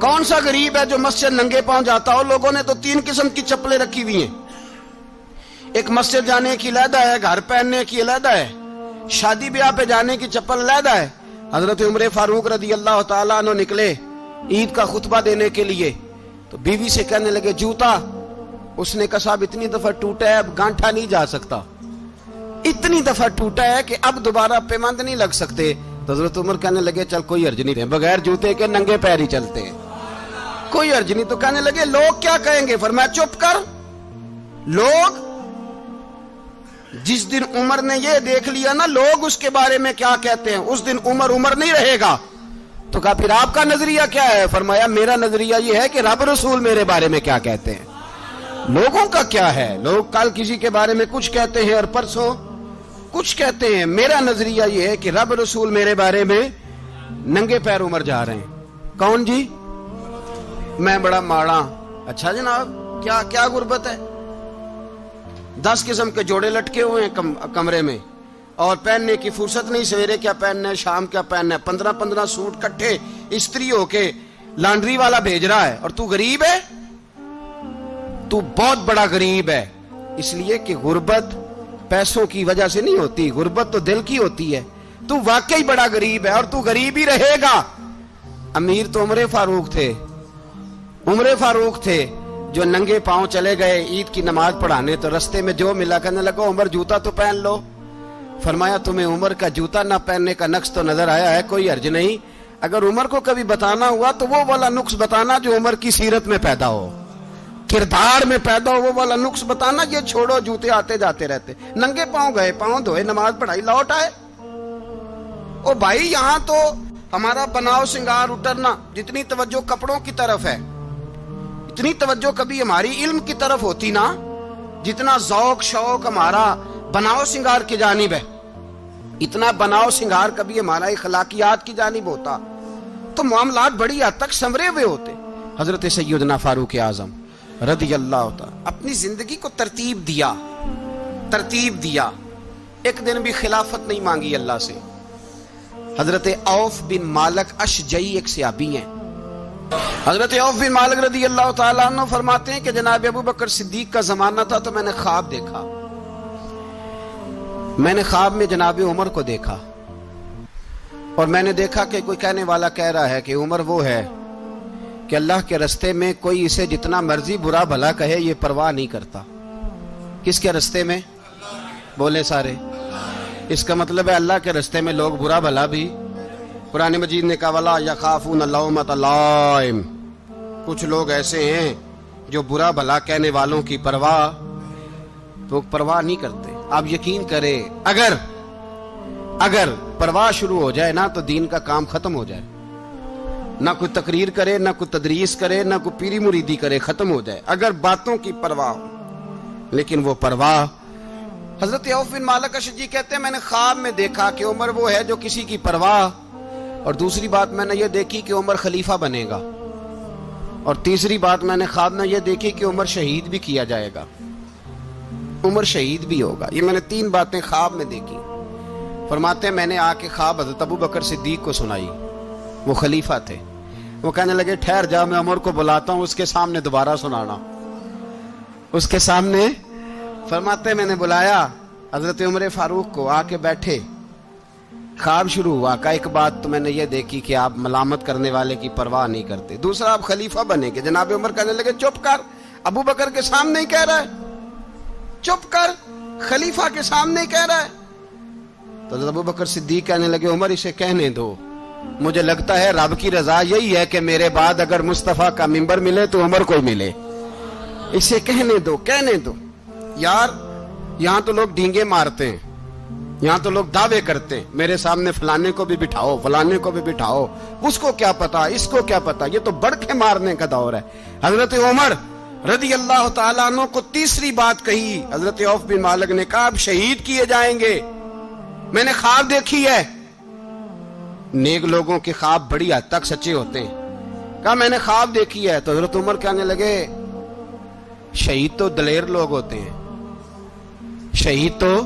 کون سا غریب ہے جو مسجد ننگے پاؤں جاتا ہو؟ لوگوں نے تو 3 قسم کی چپلیں رکھی ہوئی ہیں، ایک مسجد جانے کی علیحدہ ہے، گھر پہننے کی علیحدہ ہے، شادی بیاہ پہ جانے کی چپل علیحدہ ہے۔ حضرت عمر فاروق رضی اللہ تعالیٰ عنہ نکلے عید کا خطبہ دینے کے لیے، تو بیوی سے کہنے لگے جوتا، اس نے کہا صاحب اتنی دفعہ ٹوٹا ہے اب گانٹھا نہیں جا سکتا، اتنی دفعہ ٹوٹا ہے کہ اب دوبارہ پیمند نہیں لگ سکتے۔ تو حضرت عمر کہنے لگے چل کوئی حرج نہیں، بغیر جوتے کے ننگے پیر ہی چلتے ہیں، کوئی حرج نہیں۔ تو کہنے لگے لوگ کیا کہیں گے؟ فرمایا چپ کر، لوگ جس دن عمر نے یہ دیکھ لیا نا لوگ اس کے بارے میں کیا کہتے ہیں، اس دن عمر نہیں رہے گا۔ تو کہا پھر آپ کا نظریہ کیا ہے؟ فرمایا میرا نظریہ یہ ہے کہ رب رسول میرے بارے میں کیا کہتے ہیں، لوگوں کا کیا ہے؟ لوگ کل کسی کے بارے میں کچھ کہتے ہیں اور پرسوں کچھ کہتے ہیں، میرا نظریہ یہ ہے کہ رب رسول میرے بارے میں ننگے پیر عمر جا رہے ہیں۔ کون جی؟ میں بڑا ماڑا۔ اچھا جناب، کیا غربت ہے؟ 10 قسم کے جوڑے لٹکے ہوئے ہیں کمرے میں، اور پہننے کی فرصت نہیں، سویرے کیا پہننا ہے، شام کیا پہننا ہے، 15 سوٹ کٹھے استری ہو کے لانڈری والا بھیج رہا ہے، اور تو غریب ہے، تو بہت بڑا غریب ہے۔ اس لیے کہ غربت پیسوں کی وجہ سے نہیں ہوتی، غربت تو دل کی ہوتی ہے۔ تو واقعی بڑا غریب ہے اور تو غریب ہی رہے گا۔ امیر تو عمر فاروق تھے جو ننگے پاؤں چلے گئے عید کی نماز پڑھانے، تو رستے میں جو ملا کہنے لگا عمر جوتا تو پہن لو۔ فرمایا تمہیں عمر کا جوتا نہ پہننے کا نقص تو نظر آیا ہے، کوئی حرج نہیں، اگر عمر کو کبھی بتانا ہوا تو وہ والا نقص بتانا جو عمر کی سیرت میں پیدا ہو، کردار میں پیدا ہو، وہ والا نقص بتانا، یہ چھوڑو جوتے آتے جاتے رہتے۔ ننگے پاؤں گئے، پاؤں دھوئے، نماز پڑھائی، لوٹ آئے۔ او بھائی یہاں تو ہمارا بناؤ سنگار اترنا، جتنی توجہ کپڑوں کی طرف ہے اتنی توجہ کبھی ہماری علم کی طرف ہوتی نا، جتنا ذوق شوق ہمارا بناؤ سنگار کی جانب ہے، اتنا بناؤ سنگار کبھی ہمارا اخلاقیات کی جانب ہوتا تو معاملات بڑی حد تک سنورے ہوئے ہوتے۔ حضرت سیدنا فاروق اعظم رضی اللہ تعالی اپنی زندگی کو ترتیب دیا، ایک دن بھی خلافت نہیں مانگی اللہ سے۔ حضرت عوف بن مالک اشجعی ایک صحابی ہیں، حضرت عوف بن مالک رضی اللہ تعالیٰ عنہ فرماتے ہیں کہ جناب ابو بکر صدیق کا زمانہ تھا تو میں نے خواب دیکھا، میں نے خواب میں جناب عمر کو دیکھا، اور میں نے دیکھا کہ کوئی کہنے والا کہہ رہا ہے کہ عمر وہ ہے کہ اللہ کے رستے میں کوئی اسے جتنا مرضی برا بھلا کہے یہ پرواہ نہیں کرتا۔ کس کے رستے میں؟ بولے سارے۔ اس کا مطلب ہے اللہ کے رستے میں لوگ برا بھلا بھی، قرآن مجید نے کہا وَلَا يَخَافُونَ لَوْمَةَ لَائِمٍ، کچھ لوگ ایسے ہیں جو برا بھلا کہنے والوں کی پرواہ نہیں کرتے۔ آپ یقین کریں اگر پرواہ شروع ہو جائے نا تو دین کا کام ختم ہو جائے، نہ کوئی تقریر کرے، نہ کوئی تدریس کرے، نہ کوئی پیری مریدی کرے، ختم ہو جائے اگر باتوں کی پرواہ ہو۔ لیکن وہ پرواہ، حضرت عوف بن مالک اشجعی کہتے ہیں میں نے خواب میں دیکھا کہ عمر وہ ہے جو کسی کی پرواہ، اور دوسری بات میں نے یہ دیکھی کہ عمر خلیفہ بنے گا، اور تیسری بات میں نے خواب میں یہ دیکھی کہ عمر شہید بھی کیا جائے گا، عمر شہید بھی ہوگا۔ یہ میں نے 3 باتیں خواب میں دیکھی۔ فرماتے ہیں میں نے آ کے خواب حضرت ابو بکر صدیق کو سنائی، وہ خلیفہ تھے، وہ کہنے لگے ٹھہر جا میں عمر کو بلاتا ہوں، اس کے سامنے دوبارہ سنانا، اس کے سامنے۔ فرماتے ہیں میں نے بلایا حضرت عمر فاروق کو، آ کے بیٹھے، خواب شروع ہوا۔ کہا ایک بات تو میں نے یہ دیکھی کہ آپ ملامت کرنے والے کی پرواہ نہیں کرتے، دوسرا آپ خلیفہ بنے گے۔ جناب عمر کہنے لگے چپ کر، ابو بکر کے سامنے ہی کہہ رہا ہے، چپ کر، خلیفہ کے سامنے ہی کہہ رہا ہے۔ تو حضرت ابو بکر صدیق کہنے لگے عمر اسے کہنے دو، مجھے لگتا ہے رب کی رضا یہی ہے کہ میرے بعد اگر مصطفیٰ کا منبر ملے تو عمر کو ملے، اسے کہنے دو۔ یار یہاں تو لوگ ڈینگے مارتے ہیں، یہاں تو لوگ دعوے کرتے ہیں میرے سامنے فلانے کو بھی بٹھاؤ، فلانے کو بھی بٹھاؤ، اس کو کیا پتا، اس کو کیا پتا، یہ تو بڑکے مارنے کا دور ہے۔ حضرت عمر رضی اللہ تعالیٰ عنہ کو تیسری بات کہی، حضرت عوف بن مالک نے کہا آپ شہید کیے جائیں گے، میں نے خواب دیکھی ہے۔ نیک لوگوں کے خواب بڑی حد تک سچے ہوتے ہیں۔ کہا میں نے خواب دیکھی ہے۔ تو حضرت عمر کہنے لگے شہید تو دلیر لوگ ہوتے ہیں، شہید تو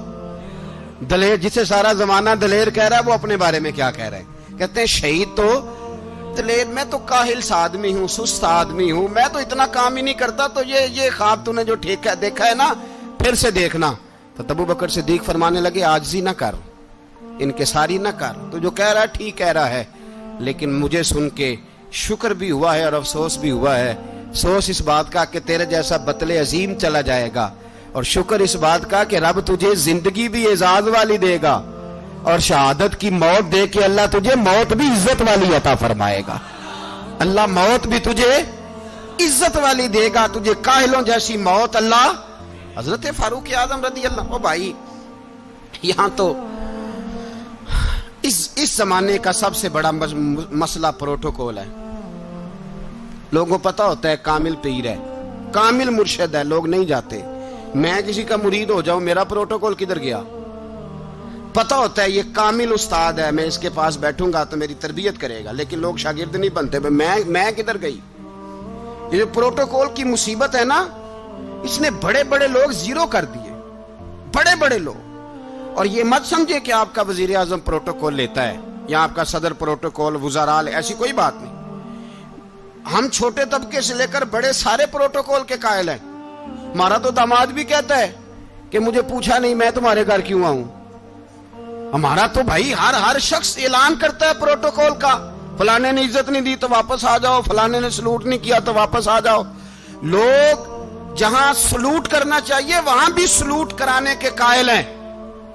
دلیر، جسے سارا زمانہ دلیر کہہ رہا ہے وہ اپنے بارے میں کیا کہہ رہے ہیں؟ کہتے ہیں شہید تو بتلے میں تو کاہل سا آدمی ہوں، سست آدمی ہوں، میں تو اتنا کام ہی نہیں کرتا، تو یہ خواب تو نے جو دیکھا ہے نا پھر سے دیکھنا۔ تو ابو بکر صدیق فرمانے لگے عاجزی نہ کر، انکساری نہ کر، تو جو کہہ رہا ہے ٹھیک کہہ رہا ہے، لیکن مجھے سن کے شکر بھی ہوا ہے اور افسوس بھی ہوا ہے۔ افسوس اس بات کا کہ تیرے جیسا بتلے عظیم چلا جائے گا، اور شکر اس بات کا کہ رب تجھے زندگی بھی اعزاز والی دے گا، اور شہادت کی موت دے کے اللہ تجھے موت بھی عزت والی عطا فرمائے گا۔ اللہ موت بھی تجھے عزت والی دے گا، تجھے کاہلوں جیسی موت اللہ۔ حضرت فاروق اعظم رضی اللہ، او بھائی یہاں تو اس زمانے کا سب سے بڑا مسئلہ پروٹوکول ہے۔ لوگوں کو پتا ہوتا ہے کامل پیر ہے، کامل مرشد ہے، لوگ نہیں جاتے۔ میں کسی کا مرید ہو جاؤں، میرا پروٹوکول کدھر گیا؟ پتا ہوتا ہے یہ کامل استاد ہے، میں اس کے پاس بیٹھوں گا تو میری تربیت کرے گا، لیکن لوگ شاگرد نہیں بنتے۔ میں کدھر گئی؟ یہ جو پروٹوکول کی مصیبت ہے نا، اس نے بڑے بڑے لوگ زیرو کر دیے، بڑے بڑے لوگ۔ اور یہ مت سمجھے کہ آپ کا وزیر اعظم پروٹوکول لیتا ہے یا آپ کا صدر پروٹوکول، وزراء، ایسی کوئی بات نہیں۔ ہم چھوٹے طبقے سے لے کر بڑے سارے پروٹوکول کے قائل ہیں۔ ہمارا تو داماد بھی کہتا ہے کہ مجھے پوچھا نہیں میں تمہارے گھر کیوں آؤں۔ ہمارا تو بھائی ہر شخص اعلان کرتا ہے پروٹوکول کا، فلانے نے عزت نہیں دی تو واپس آ جاؤ، فلانے نے سلوٹ نہیں کیا تو واپس آ جاؤ۔ لوگ جہاں سلوٹ کرنا چاہیے وہاں بھی سلوٹ کرانے کے قائل ہیں۔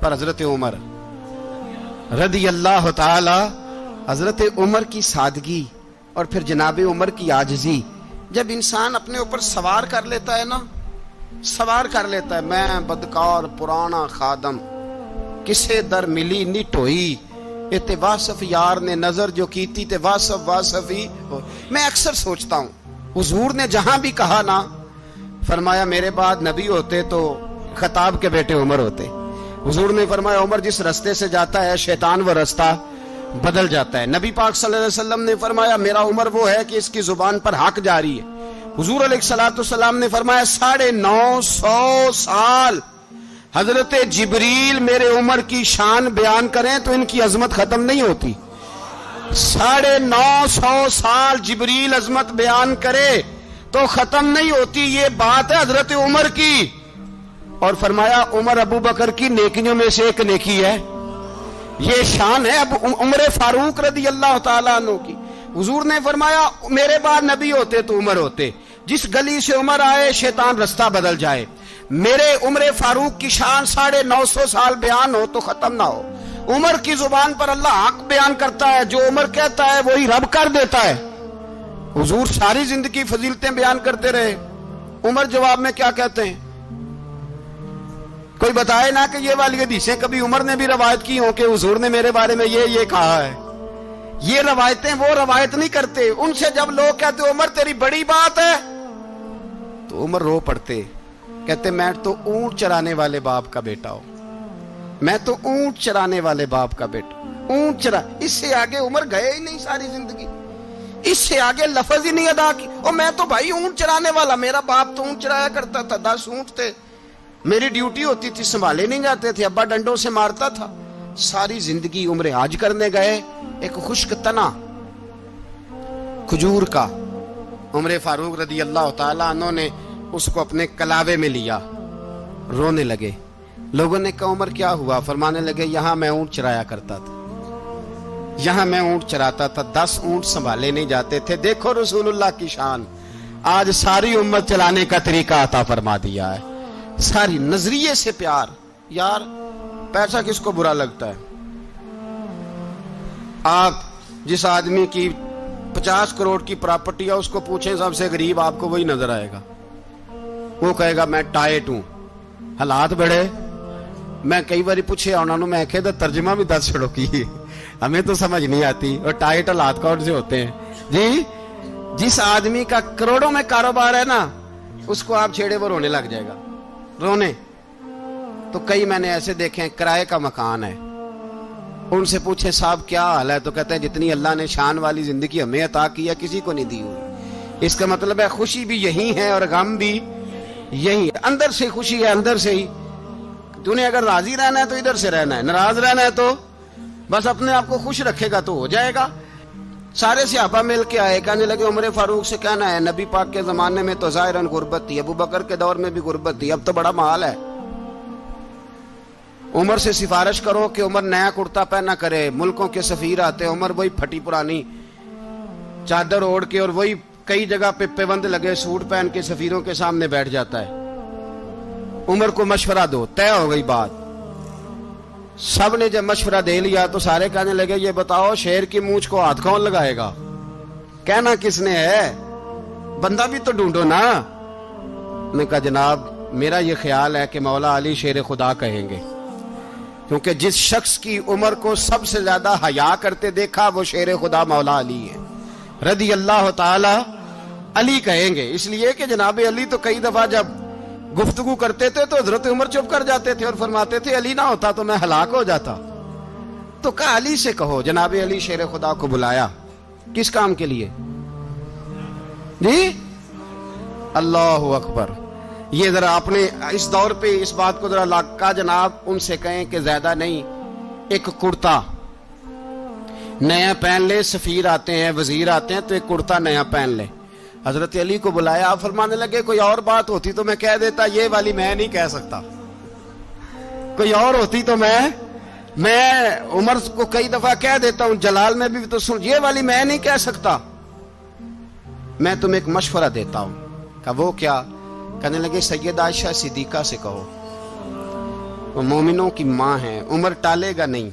پر حضرت عمر رضی اللہ تعالی، حضرت عمر کی سادگی اور پھر جناب عمر کی عاجزی، جب انسان اپنے اوپر سوار کر لیتا ہے نا، سوار کر لیتا ہے، میں بدکار پرانا خادم، کسے در ملی نٹ ہوئی، تے واصف یار نے نظر جو کی تھی تے واصف ہی۔ میں اکثر سوچتا ہوں حضور نے جہاں بھی کہا نا، فرمایا میرے بعد نبی ہوتے تو خطاب کے بیٹے عمر ہوتے۔ حضور نے فرمایا عمر جس رستے سے جاتا ہے شیطان وہ رستہ بدل جاتا ہے۔ نبی پاک صلی اللہ علیہ وسلم نے فرمایا میرا عمر وہ ہے کہ اس کی زبان پر حق جاری ہے۔ حضور علیہ السلام نے فرمایا 950 سال حضرت جبریل میرے عمر کی شان بیان کریں تو ان کی عظمت ختم نہیں ہوتی۔ 950 سال جبریل عظمت بیان کرے تو ختم نہیں ہوتی۔ یہ بات ہے حضرت عمر کی، اور فرمایا عمر ابو بکر کی نیکیوں میں سے ایک نیکی ہے۔ یہ شان ہے اب عمر فاروق رضی اللہ تعالیٰ عنہ کی۔ حضور نے فرمایا میرے بعد نبی ہوتے تو عمر ہوتے، جس گلی سے عمر آئے شیطان رستہ بدل جائے۔ میرے عمر فاروق کی شان 950 سال بیان ہو تو ختم نہ ہو۔ عمر کی زبان پر اللہ حق بیان کرتا ہے، جو عمر کہتا ہے وہی رب کر دیتا ہے۔ حضور ساری زندگی فضیلتیں بیان کرتے رہے، عمر جواب میں کیا کہتے ہیں؟ کوئی بتائے نا کہ یہ والی حدیثیں کبھی عمر نے بھی روایت کی ہوں کہ حضور نے میرے بارے میں یہ کہا ہے۔ یہ روایتیں وہ روایت نہیں کرتے، ان سے جب لوگ کہتے عمر تیری بڑی بات ہے تو عمر رو پڑتے، کہتے میں تو اونٹ چرانے والے باپ کا بیٹا ہوں، میں تو اونٹ چرانے والے باپ کا بیٹا، اونٹ چرا۔ اس سے آگے عمر گئے ہی نہیں ساری زندگی، اس سے آگے لفظ ہی نہیں ادا کی۔ اور میں تو بھائی اونٹ چرانے والا، میرا باپ تو اونٹ چرایا کرتا تھا، 10 اونٹ تھے، میری ڈیوٹی ہوتی تھی، سنبھالے نہیں جاتے تھے، ابا ڈنڈوں سے مارتا تھا۔ ساری زندگی عمر حج کرنے گئے، ایک خشک تنا کھجور کا عمر فاروق رضی اللہ تعالیٰ عنہ نے اس کو اپنے کلاوے میں لیا، رونے لگے۔ لوگوں نے کہا عمر کیا ہوا؟ فرمانے لگے یہاں میں اونٹ چرایا کرتا تھا، یہاں میں اونٹ چراتا تھا، 10 اونٹ سنبھالے نہیں جاتے تھے۔ دیکھو رسول اللہ کی شان، آج ساری امت چلانے کا طریقہ عطا فرما دیا ہے، ساری نظریے سے پیار۔ یار پیسہ کس کو برا لگتا ہے؟ آپ جس آدمی کی 50 کروڑ کی پراپرٹی ہے اس کو پوچھیں سب سے غریب، آپ کو وہی نظر آئے گا۔ وہ کہے گا میں ٹائٹ ہوں، حالات بڑے۔ میں کئی باری پوچھے انہوں نے، میں کہتا ترجمہ بھی 10 چھڑوں کی، ہمیں تو سمجھ نہیں آتی، اور ٹائٹ حالات کون سے ہوتے ہیں جی؟ جس آدمی کا کروڑوں میں کاروبار ہے نا، اس کو آپ چھیڑے وہ رونے لگ جائے گا، رونے۔ تو کئی میں نے ایسے دیکھے ہیں کرائے کا مکان ہے، ان سے پوچھے صاحب کیا حال ہے، تو کہتے ہیں جتنی اللہ نے شان والی زندگی ہمیں عطا کی ہے کسی کو نہیں دی ہوئی۔ اس کا مطلب ہے خوشی بھی یہی ہے اور غم بھی یہی ہے، اندر سے خوشی ہے، اندر سے ہی۔ تو نے اگر راضی رہنا ہے تو ادھر سے رہنا ہے، ناراض رہنا ہے تو بس اپنے آپ کو خوش رکھے گا تو ہو جائے گا۔ سارے صحابہ مل کے آئے، کہنے لگے عمر فاروق سے کہنا ہے نبی پاک کے زمانے میں تو ظاہراً غربت تھی، ابو بکر کے دور میں بھی غربت تھی، اب تو بڑا محال ہے، عمر سے سفارش کرو کہ عمر نیا کرتا پہنا کرے۔ ملکوں کے سفیر آتے، عمر وہی پھٹی پرانی چادر اوڑھ کے اور وہی کئی جگہ پہ پیوند لگے سوٹ پہن کے سفیروں کے سامنے بیٹھ جاتا ہے۔ عمر کو مشورہ دو، طے ہو گئی بات۔ سب نے جب مشورہ دے لیا تو سارے کہنے لگے یہ بتاؤ شیر کی مونچھ کو ہاتھ کون لگائے گا؟ کہنا کس نے ہے؟ بندہ بھی تو ڈھونڈو نا۔ نے کہا جناب میرا یہ خیال ہے کہ مولا علی شیر خدا کہیں گے، کیونکہ جس شخص کی عمر کو سب سے زیادہ حیا کرتے دیکھا وہ شیر خدا مولا علی ہے رضی اللہ تعالی علی کہیں گے، اس لیے کہ جناب علی تو کئی دفعہ جب گفتگو کرتے تھے تو حضرت عمر چپ کر جاتے تھے اور فرماتے تھے علی نہ ہوتا تو میں ہلاک ہو جاتا۔ تو کہا علی سے کہو۔ جناب علی شیر خدا کو بلایا، کس کام کے لیے؟ جی اللہ اکبر۔ یہ ذرا آپ نے اس دور پہ اس بات کو ذرا کہا جناب ان سے کہیں کہ زیادہ نہیں، ایک کرتا نیا پہن لے، سفیر آتے ہیں وزیر آتے ہیں تو ایک کرتا نیا پہن لے۔ حضرت علی کو بلایا، آپ فرمانے لگے کوئی اور بات ہوتی تو میں کہہ دیتا، یہ والی میں نہیں کہہ سکتا، کوئی اور ہوتی تو میں عمر کو کئی دفعہ کہہ دیتا ہوں، جلال میں بھی تو سن، یہ والی میں نہیں کہہ سکتا، میں تمہیں ایک مشورہ دیتا ہوں۔ کہا وہ کیا؟ کہنے لگے سید عائشہ صدیقہ سے کہو، وہ مومنوں کی ماں ہیں، عمر ٹالے گا نہیں۔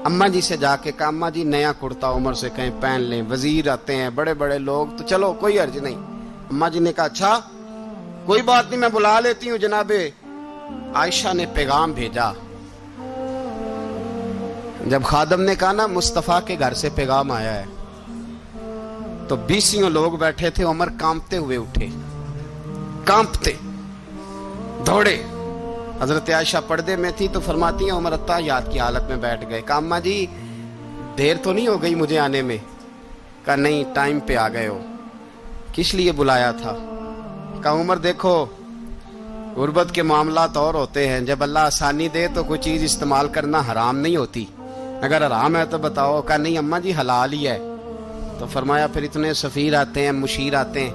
اماں جی سے جا کے کہا اماں جی نیا کرتا عمر سے کہیں پہن لیں، وزیر آتے ہیں بڑے بڑے لوگ تو چلو کوئی حرج نہیں۔ اماں جی نے کہا اچھا کوئی بات نہیں میں بلا لیتی ہوں۔ جناب عائشہ نے پیغام بھیجا، جب خادم نے کہا نا مصطفیٰ کے گھر سے پیغام آیا ہے تو 20 لوگ بیٹھے تھے، عمر کانپتے ہوئے اٹھے، کانپتے دوڑے۔ حضرت عائشہ پردے میں تھی تو فرماتی ہیں عمر اتحیات کی حالت میں بیٹھ گئے۔ کہا اماں جی دیر تو نہیں ہو گئی مجھے آنے میں؟ کہا نہیں ٹائم پہ آ گئے ہو۔ کس لیے بلایا تھا؟ کہا عمر دیکھو غربت کے معاملات اور ہوتے ہیں، جب اللہ آسانی دے تو کوئی چیز استعمال کرنا حرام نہیں ہوتی، اگر حرام ہے تو بتاؤ۔ کہا نہیں اماں جی حلال ہی ہے۔ تو فرمایا پھر اتنے سفیر آتے ہیں مشیر آتے ہیں،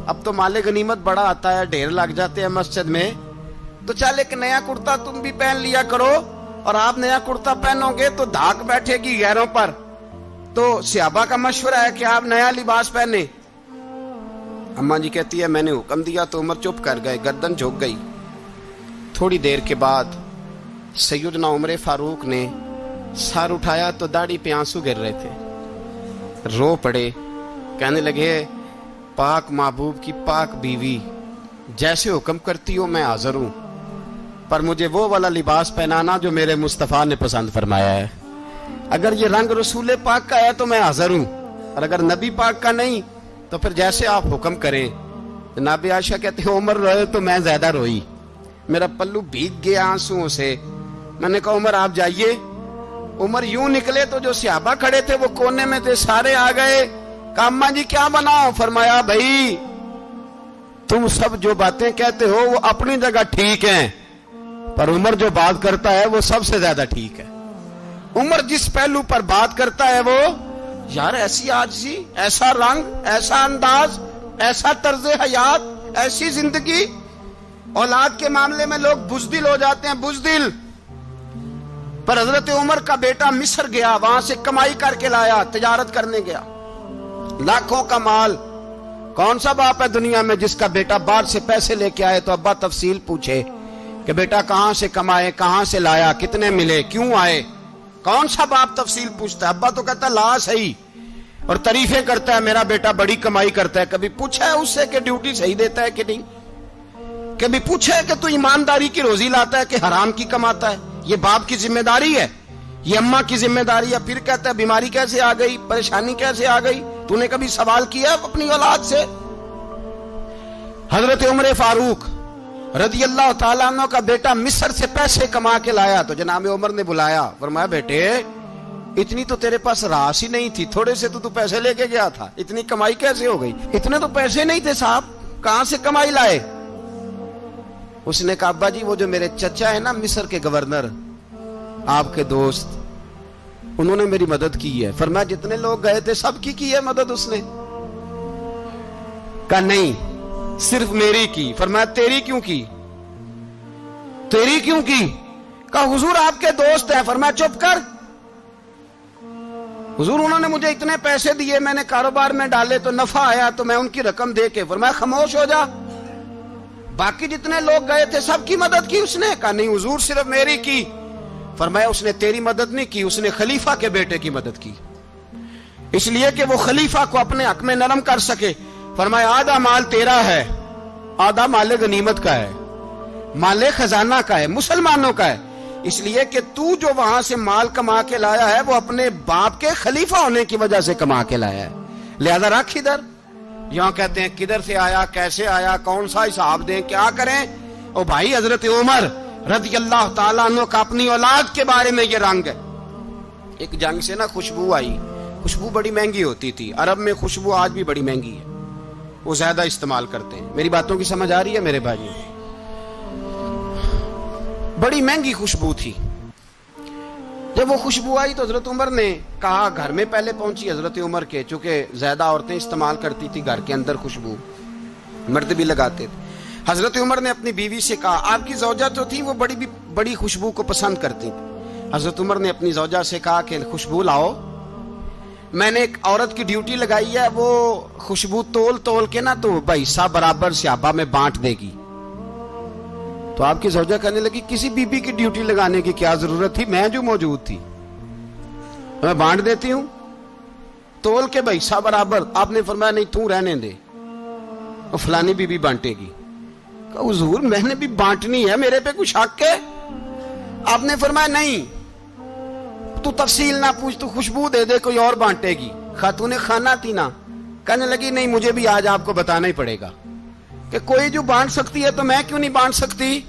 اب تو مال غنیمت بڑا آتا ہے، ڈھیر لگ جاتے ہیں مسجد میں، تو چل ایک نیا کرتا تم بھی پہن لیا کرو، اور آپ نیا کرتا پہنو گے تو دھاک بیٹھے گی غیروں پر۔ تو صحابہ کا مشورہ ہے کہ آپ نیا لباس پہنے۔ اماں جی کہتی ہے میں نے حکم دیا تو عمر چپ کر گئے، گردن جھک گئی۔ تھوڑی دیر کے بعد سیدنا عمر فاروق نے سر اٹھایا تو داڑھی پہ آنسو گر رہے تھے، رو پڑے، کہنے لگے پاک محبوب کی پاک بیوی جیسے حکم کرتی ہو میں حاضر ہوں، پر مجھے وہ والا لباس پہنانا جو میرے مصطفیٰ نے پسند فرمایا ہے، اگر یہ رنگ رسول پاک کا ہے تو میں حاضر ہوں، اور اگر نبی پاک کا نہیں تو پھر جیسے آپ حکم کریں۔ جناب عائشہ کہتے ہیں عمر روئے تو میں زیادہ روئی، میرا پلو بھیگ گیا آنسوؤں سے۔ میں نے کہا عمر آپ جائیے۔ عمر یوں نکلے تو جو صحابہ کھڑے تھے وہ کونے میں تھے، سارے آ گئے۔ کہا اماں جی کیا بناؤ؟ فرمایا بھائی تم سب جو باتیں کہتے ہو وہ اپنی جگہ ٹھیک ہیں، پر عمر جو بات کرتا ہے وہ سب سے زیادہ ٹھیک ہے۔ عمر جس پہلو پر بات کرتا ہے وہ یار ایسی عاجزی، ایسا رنگ، ایسا انداز، ایسا طرز حیات، ایسی زندگی۔ اولاد کے معاملے میں لوگ بزدل ہو جاتے ہیں، بزدل، پر حضرت عمر کا بیٹا مصر گیا، وہاں سے کمائی کر کے لایا، تجارت کرنے گیا، لاکھوں کا مال۔ کون سا باپ ہے دنیا میں جس کا بیٹا باہر سے پیسے لے کے آئے تو ابا تفصیل پوچھے کہ بیٹا کہاں سے کمائے، کہاں سے لایا، کتنے ملے، کیوں آئے؟ کون سا باپ تفصیل پوچھتا ہے؟ ابا تو کہتا ہے لا صحیح، اور تعریفیں کرتا ہے میرا بیٹا بڑی کمائی کرتا ہے۔ کبھی پوچھا ہے اس سے کہ ڈیوٹی صحیح دیتا ہے کہ نہیں؟ کبھی پوچھا ہے کہ تو ایمانداری کی روزی لاتا ہے کہ حرام کی کماتا ہے؟ یہ باپ کی ذمہ داری ہے، یہ اماں کی ذمہ داری ہے۔ پھر کہتا ہے بیماری کیسے آ گئی، پریشانی کیسے آ گئی؟ تو نے کبھی سوال کیا اپنی اولاد سے؟ حضرت عمر فاروق رضی اللہ تعالیٰ عنہ کا بیٹا مصر سے پیسے کما کے لایا تو جناب عمر نے بلایا، فرمایا بیٹے اتنی تو تیرے پاس راس ہی نہیں تھی، تھوڑے سے تو پیسے لے کے گیا تھا، اتنی کمائی کیسے ہو گئی؟ اتنے تو پیسے نہیں تھے صاحب، کہاں سے کمائی لائے؟ اس نے کہا ابا جی وہ جو میرے چچا ہے نا مصر کے گورنر، آپ کے دوست، انہوں نے میری مدد کی ہے. فرمایا جتنے لوگ گئے تھے سب کی ہے مدد اس نے؟ کہا نہیں صرف میری کی. فرمایا تیری کیوں کی؟ تیری کیوں کی؟ کہا حضور آپ کے دوست ہیں. فرمایا چپ کر حضور انہوں نے مجھے اتنے پیسے دیے, میں نے کاروبار میں ڈالے تو نفع آیا تو میں ان کی رقم دے کے. فرمایا خاموش ہو جا, باقی جتنے لوگ گئے تھے سب کی مدد کی اس نے؟ کہا نہیں حضور صرف میری کی. فرمایا اس نے تیری مدد نہیں کی, اس نے خلیفہ کے بیٹے کی مدد کی, اس لیے کہ وہ خلیفہ کو اپنے حق میں نرم کر سکے. فرمایا آدھا مال تیرا ہے, آدھا مال غنیمت کا ہے, مال خزانہ کا ہے, مسلمانوں کا ہے, اس لیے کہ تو جو وہاں سے مال کما کے لایا ہے وہ اپنے باپ کے خلیفہ ہونے کی وجہ سے کما کے لایا ہے, لہذا رکھ ادھر. یہاں کہتے ہیں کدھر سے آیا, کیسے آیا, کون سا حساب دیں, کیا کریں؟ او بھائی حضرت عمر رضی اللہ تعالیٰ عنہ کا اپنی اولاد کے بارے میں یہ رنگ ہے. ایک جنگ سے نا خوشبو آئی, خوشبو بڑی مہنگی ہوتی تھی, عرب میں خوشبو آج بھی بڑی مہنگی ہے, وہ زیادہ استعمال کرتے ہیں. میری باتوں کی سمجھ آ رہی ہے میرے بھائیوں؟ بڑی مہنگی خوشبو تھی. جب وہ خوشبو آئی تو حضرت عمر نے کہا, گھر میں پہلے پہنچی حضرت عمر کے, چونکہ زیادہ عورتیں استعمال کرتی تھی گھر کے اندر خوشبو, مرد بھی لگاتے تھے. حضرت عمر نے اپنی بیوی سے کہا, آپ کی زوجہ تو تھی وہ بڑی خوشبو کو پسند کرتی تھی. حضرت عمر نے اپنی زوجہ سے کہا کہ خوشبو لاؤ, میں نے ایک عورت کی ڈیوٹی لگائی ہے, وہ خوشبو تول کے نا تو حصہ برابر صحابہ میں بانٹ دے گی. تو آپ کی زوجہ کہنے لگی کسی بی بی کی ڈیوٹی لگانے کی کیا ضرورت تھی, میں جو موجود تھی میں بانٹ دیتی ہوں تول کے حصہ برابر. آپ نے فرمایا نہیں تو رہنے دے, اور فلانی بی بی بانٹے گی. کہا حضور میں نے بھی بانٹنی ہے, میرے پہ کچھ حق ہے؟ آپ نے فرمایا نہیں تو تفصیل نہ پوچھ, تو خوشبو دے دے, کوئی اور بانٹے گی. خاتون خانہ تھی نا, کہنے لگی نہیں مجھے بھی آج آپ کو بتانا ہی پڑے گا کہ کوئی جو بانٹ سکتی ہے تو میں کیوں نہیں بانٹ سکتی.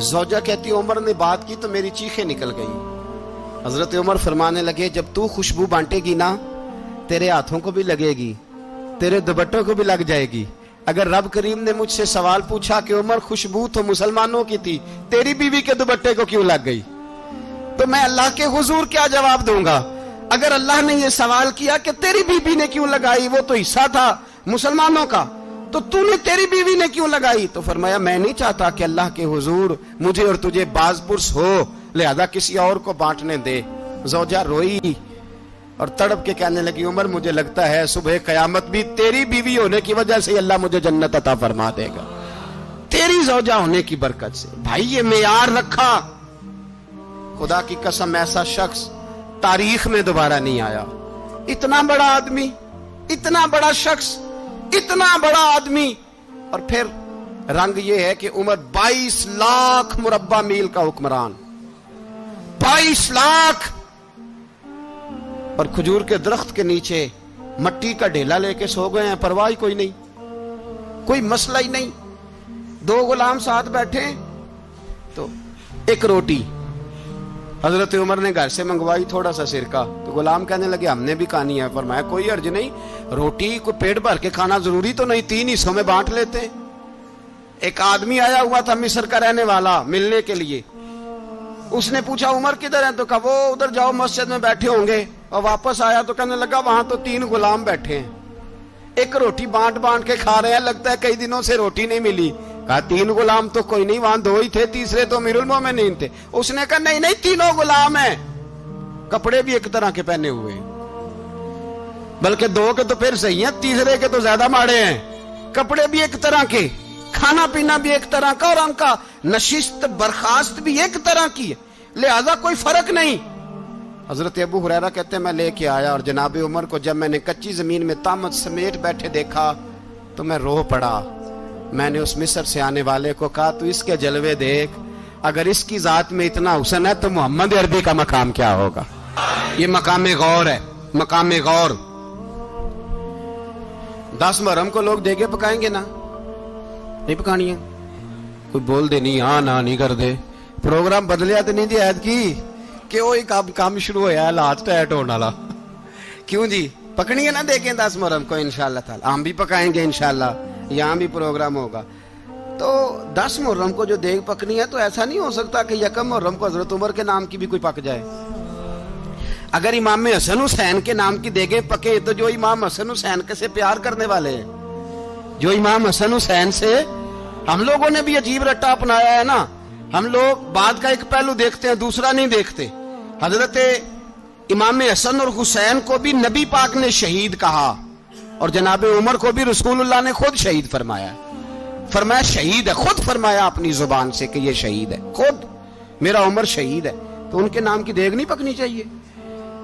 زوجہ کہتی عمر نے بات کی تو میری چیخیں نکل گئی. حضرت عمر فرمانے لگے جب تو خوشبو بانٹے گی نا تیرے ہاتھوں کو بھی لگے گی, تیرے دوپٹوں کو بھی لگ جائے گی. اگر رب کریم نے مجھ سے سوال پوچھا کہ عمر خوشبو تو مسلمانوں کی تھی, تیری بیوی کے دوپٹے کو کیوں لگ گئی, تو میں اللہ کے حضور کیا جواب دوں گا؟ اگر اللہ نے یہ سوال کیا کہ تیری بیوی نے کیوں لگائی, وہ تو حصہ تھا مسلمانوں کا, تو تو نے تیری بیوی نے کیوں لگائی؟ تو فرمایا میں نہیں چاہتا کہ اللہ کے حضور مجھے اور تجھے باز پرس ہو, لہذا کسی اور کو بانٹنے دے. زوجہ روئی اور تڑپ کے کہنے لگی عمر مجھے لگتا ہے صبح قیامت بھی تیری بیوی ہونے کی وجہ سے اللہ مجھے جنت عطا فرما دے گا, تیری زوجہ ہونے کی برکت سے. بھائی یہ معیار رکھا, خدا کی قسم ایسا شخص تاریخ میں دوبارہ نہیں آیا. اتنا بڑا آدمی, اتنا بڑا شخص, اتنا بڑا آدمی, اور پھر رنگ یہ ہے کہ عمر 22 لاکھ مربع میل کا حکمران, 22 لاکھ, اور کھجور کے درخت کے نیچے مٹی کا ڈھیلا لے کے سو گئے ہیں, پرواہ کوئی نہیں, کوئی مسئلہ ہی نہیں. 2 غلام ساتھ بیٹھے تو ایک روٹی حضرت عمر نے گھر سے منگوائی, تھوڑا سا سرکہ, تو غلام کہنے لگے ہم نے بھی کھانی ہے. فرمایا کوئی حرج نہیں, روٹی کو پیٹ بھر کے کھانا ضروری تو نہیں, 3 حصوں میں بانٹ لیتے ہیں. ایک آدمی آیا ہوا تھا مصر کا رہنے والا ملنے کے لیے, اس نے پوچھا عمر کدھر ہیں, تو کہا وہ ادھر جاؤ مسجد میں بیٹھے ہوں گے. اور واپس آیا تو کہنے لگا وہاں تو 3 غلام بیٹھے ہیں, ایک روٹی بانٹ کے کھا رہے ہیں, لگتا ہے کئی دنوں سے روٹی نہیں ملی. کہا 3 غلام تو کوئی نہیں, وہاں 2 ہی تھے, تیسرے تو امیر المومنین تھے. اس نے کہا نہیں 3 غلام ہیں, کپڑے بھی ایک طرح کے پہنے ہوئے, بلکہ 2 کے تو پھر صحیح ہیں, تیسرے کے تو زیادہ ماڑے ہیں. کپڑے بھی ایک طرح کے, کھانا پینا بھی ایک طرح کا, اور ان کا نشست برخاست بھی ایک طرح کی ہے, لہذا کوئی فرق نہیں. حضرت ابو ہریرہ کہتے ہیں میں لے کے آیا, اور جناب عمر کو جب میں نے کچی زمین میں تامت سمیٹ بیٹھے دیکھا تو میں رو پڑا. میں نے اس مصر سے آنے والے کو کہا تو اس کے جلوے دیکھ, اگر اس کی ذات میں اتنا حسن ہے تو محمد عربی کا مقام کیا ہوگا. یہ مقام غور ہے, مقام غور. 10 محرم کو لوگ دیگے پکائیں گے نا, نہیں پکانی ہے, کوئی بول دے نہیں, ہاں نہ نہیں کر دے, پروگرام بدلیا تو نہیں دی عید کی کہ وہ ایک کام شروع ہویا ہے لات ٹیٹ ہونے والا. کیوں جی پکنی ہے نا دیکھیں 10 محرم کو انشاءاللہ تعالی, ہم بھی پکائیں گے انشاءاللہ, یہاں بھی پروگرام ہوگا. تو 10 محرم کو جو دیگ پکنی ہے تو ایسا نہیں ہو سکتا کہ 1 محرم کو حضرت عمر کے نام کی بھی کوئی پک جائے. اگر امام حسن حسین کے نام کی دیگیں پکے تو جو امام حسن حسین کے سے پیار کرنے والے ہیں، جو امام حسن حسین سے، ہم لوگوں نے بھی عجیب رٹا اپنایا ہے نا، ہم لوگ بات کا ایک پہلو دیکھتے ہیں دوسرا نہیں دیکھتے۔ حضرت امام حسن اور حسین کو بھی نبی پاک نے شہید کہا، اور جناب عمر کو بھی رسول اللہ نے خود شہید فرمایا، فرمایا شہید ہے، خود فرمایا اپنی زبان سے کہ یہ شہید ہے، خود میرا عمر شہید ہے۔ تو ان کے نام کی دیگ نہیں پکنی چاہیے،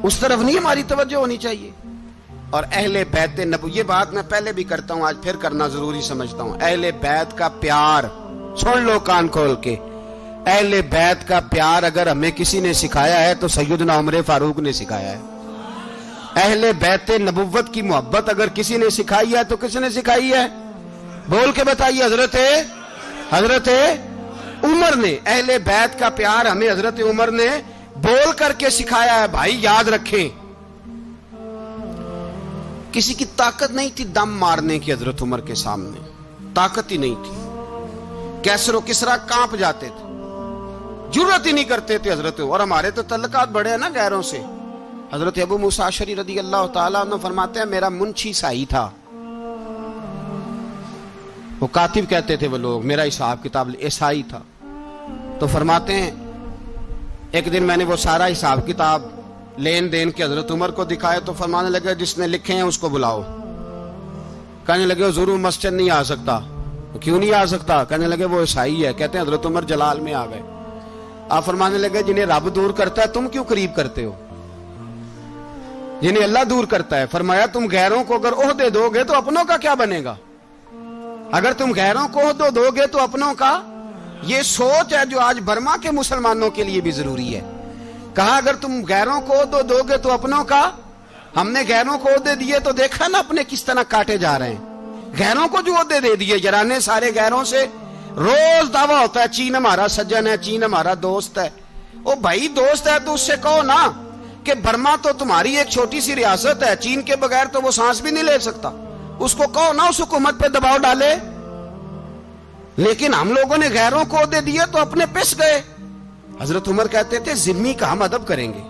اس طرف نہیں ہماری توجہ ہونی چاہیے۔ اور اہل بیت نبوت، یہ بات میں پہلے بھی کرتا ہوں، آج پھر کرنا ضروری سمجھتا ہوں، اہل بیت کا پیار، سن لو کان کھول کے، اہل بیت کا پیار اگر ہمیں کسی نے سکھایا ہے تو سیدنا عمر فاروق نے سکھایا ہے۔ اہل بیت نبوت کی محبت اگر کسی نے سکھائی ہے تو کس نے سکھائی ہے؟ بول کے بتائیے، حضرت عمر نے۔ اہل بیت کا پیار ہمیں حضرت عمر نے بول کر کے سکھایا ہے۔ بھائی یاد رکھیں، کسی کی طاقت نہیں تھی دم مارنے کی حضرت عمر کے سامنے، طاقت ہی نہیں تھی، کیسر و کسرا کانپ جاتے تھے، جرأت ہی نہیں کرتے تھے حضرت۔ اور ہمارے تو تعلقات بڑے ہیں نا غیروں سے۔ حضرت ابو موسیٰ اشعری رضی اللہ تعالیٰ عنہ فرماتے ہیں میرا منشی سائی تھا، وہ کاتب کہتے تھے وہ لوگ، میرا حساب کتاب عیسائی تھا۔ تو فرماتے ہیں ایک دن میں نے وہ سارا حساب کتاب لین دین کے حضرت عمر کو دکھائے تو فرمانے لگے جس نے لکھے ہیں اس کو بلاؤ۔ کہنے لگے حضور مسجد نہیں آ سکتا۔ کیوں نہیں آ سکتا؟ کہنے لگے وہ عیسائی ہے۔ کہتے ہیں حضرت عمر جلال میں آ گئے۔ آپ فرمانے لگے جنہیں رب دور کرتا ہے تم کیوں قریب کرتے ہو؟ جنہیں اللہ دور کرتا ہے۔ فرمایا تم غیروں کو اگر عہدے دو گے تو اپنوں کا کیا بنے گا؟ اگر تم غیروں کو عہدے دو گے تو اپنوں کا، یہ سوچ ہے جو آج برما کے مسلمانوں کے لیے بھی ضروری ہے۔ کہا اگر تم غیروں کو عہدے دو گے تو اپنوں کا۔ ہم نے غیروں کو عہدے دیے تو دیکھا نا اپنے کس طرح کاٹے جا رہے ہیں۔ غیروں کو جو عہدے دے دیے یارانے سارے غیروں سے، روز دعویٰ ہوتا ہے چین ہمارا سجن ہے، چین ہمارا دوست ہے۔ او بھائی دوست ہے تو اس سے کہو نا کہ برما تو تمہاری ایک چھوٹی سی ریاست ہے، چین کے بغیر تو وہ سانس بھی نہیں لے سکتا، اس کو کہو نا اس حکومت پہ دباؤ ڈالے۔ لیکن ہم لوگوں نے غیروں کو عہدے دیے تو اپنے پس گئے۔ حضرت عمر کہتے تھے ذمی کا ہم ادب کریں گے،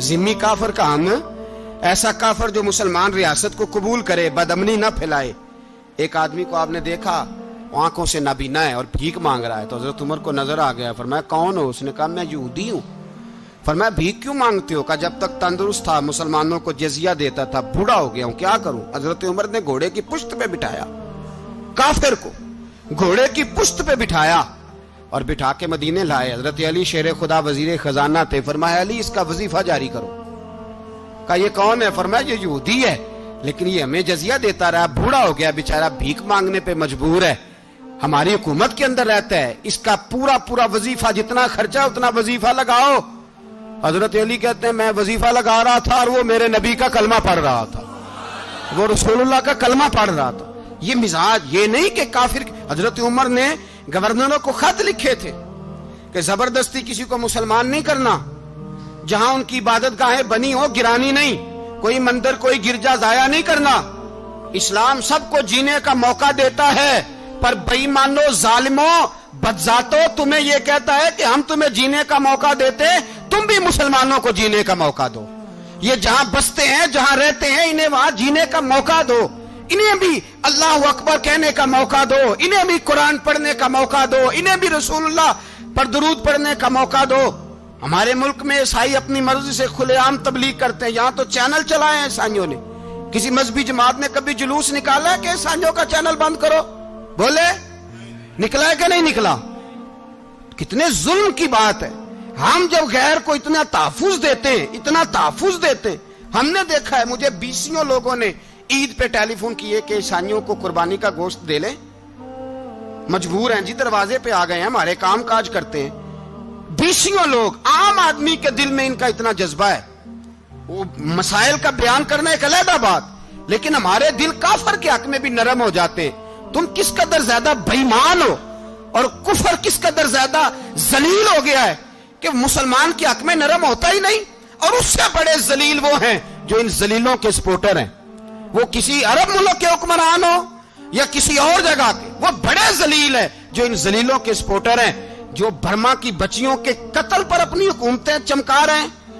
ذمی کافر کا ہم، ایسا کافر جو مسلمان ریاست کو قبول کرے، بدامنی نہ پھیلائے۔ ایک آدمی کو آپ نے دیکھا آنکھوں سے نابینا ہے اور بھیک مانگ رہا ہے، تو حضرت عمر کو نظر آ گیا، فرمایا کون ہو؟ اس نے کہا میں یہودی ہوں۔ فرمایا بھیک کیوں مانگتے ہو؟ کہا جب تک تندرست تھا مسلمانوں کو جزیہ دیتا تھا، بوڑھا ہو گیا ہوں کیا کروں؟ حضرت عمر نے گھوڑے کی پشت پہ بٹھایا، کافر کو گھوڑے کی پشت پہ بٹھایا اور بٹھا کے مدینے لائے۔ حضرت علی شیر خدا وزیر خزانہ تھے، فرمایا علی اس کا وظیفہ جاری کرو۔ کہا یہ کون ہے؟ فرمایا یہ یہودی ہے لیکن یہ ہمیں جزیہ دیتا رہا، بوڑھا ہو گیا بیچارہ، بھیک مانگنے پہ مجبور ہے، ہماری حکومت کے اندر رہتا ہے، اس کا پورا وظیفہ جتنا خرچہ اتنا وظیفہ لگاؤ۔ حضرت علی کہتے ہیں میں وظیفہ لگا رہا تھا اور وہ میرے نبی کا کلمہ پڑھ رہا تھا، وہ رسول اللہ کا کلمہ پڑھ رہا تھا۔ یہ مزاج، یہ نہیں کہ کافر۔ حضرت عمر نے گورنروں کو خط لکھے تھے کہ زبردستی کسی کو مسلمان نہیں کرنا، جہاں ان کی عبادت گاہیں بنی ہو گرانی نہیں، کوئی مندر کوئی گرجا ضائع نہیں کرنا۔ اسلام سب کو جینے کا موقع دیتا ہے، پر بے ایمانو ظالمو بدذاتو تمہیں یہ کہتا ہے کہ ہم تمہیں جینے کا موقع دیتے، تم بھی مسلمانوں کو جینے کا موقع دو۔ یہ جہاں بستے ہیں جہاں رہتے ہیں انہیں وہاں جینے کا موقع دو، انہیں بھی اللہ اکبر کہنے کا موقع دو، انہیں بھی قرآن پڑھنے کا موقع دو، انہیں بھی رسول اللہ پر درود پڑھنے کا موقع دو۔ ہمارے ملک میں عیسائی اپنی مرضی سے کھلے عام تبلیغ کرتے ہیں، یہاں تو چینل چلائے ہیں عیسائیوں نے۔ کسی مذہبی جماعت نے کبھی جلوس نکالا ہے کہ عیسائیوں کا چینل بند کرو؟ بولے نکلا ہے کہ نہیں نکلا؟ کتنے ظلم کی بات ہے۔ ہم جب غیر کو اتنا تحفظ دیتے ہیں، اتنا تحفظ دیتے ہیں، ہم نے دیکھا ہے، مجھے بیسیوں لوگوں نے عید پہ ٹیلی فون کیے کہ عیسائیوں کو قربانی کا گوشت دے لیں، مجبور ہیں جی، دروازے پہ آ گئے ہیں، ہمارے کام کاج کرتے ہیں۔ بیسیوں لوگ، عام آدمی کے دل میں ان کا اتنا جذبہ ہے، وہ مسائل کا بیان کرنا ایک علیحدہ بات، لیکن ہمارے دل کافر کے حق میں بھی نرم ہو جاتے ہیں۔ تم کس قدر زیادہ بے ایمان ہو اور کفر کس قدر زیادہ ذلیل ہو گیا ہے کہ مسلمان کے حق میں نرم ہوتا ہی نہیں۔ اور اس سے بڑے ذلیل وہ ہیں جو ان ذلیلوں کے سپورٹر ہیں، وہ کسی عرب ملک کے حکمران ہو یا کسی اور جگہ کے، وہ بڑے ذلیل ہیں جو ان ذلیلوں کے سپورٹر ہیں، جو برما کی بچیوں کے قتل پر اپنی حکومتیں چمکا رہے ہیں،